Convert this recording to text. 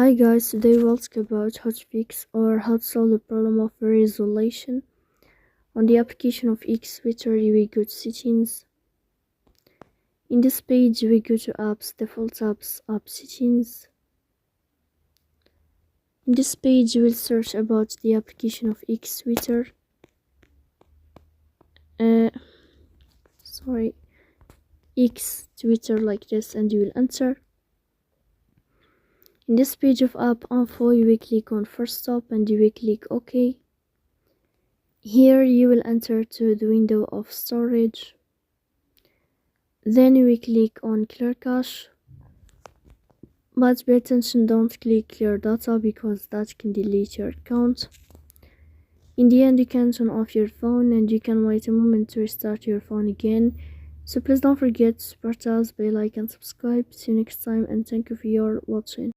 Hi guys, today we'll talk about how to fix or how to solve the problem of resolution. On the application of X Twitter, we go to settings. In this page, we go to apps, default apps, app settings. In this page, we'll search about the application of X Twitter. X Twitter like this, and you will enter. In this page of app info, you will click on first stop and you will click OK. Here you will enter to the window of storage. Then you will click on clear cache. But pay attention, don't click clear data because that can delete your account. In the end, you can turn off your phone and you can wait a moment to restart your phone again. So please don't forget to support us by like and subscribe. See you next time and thank you for your watching.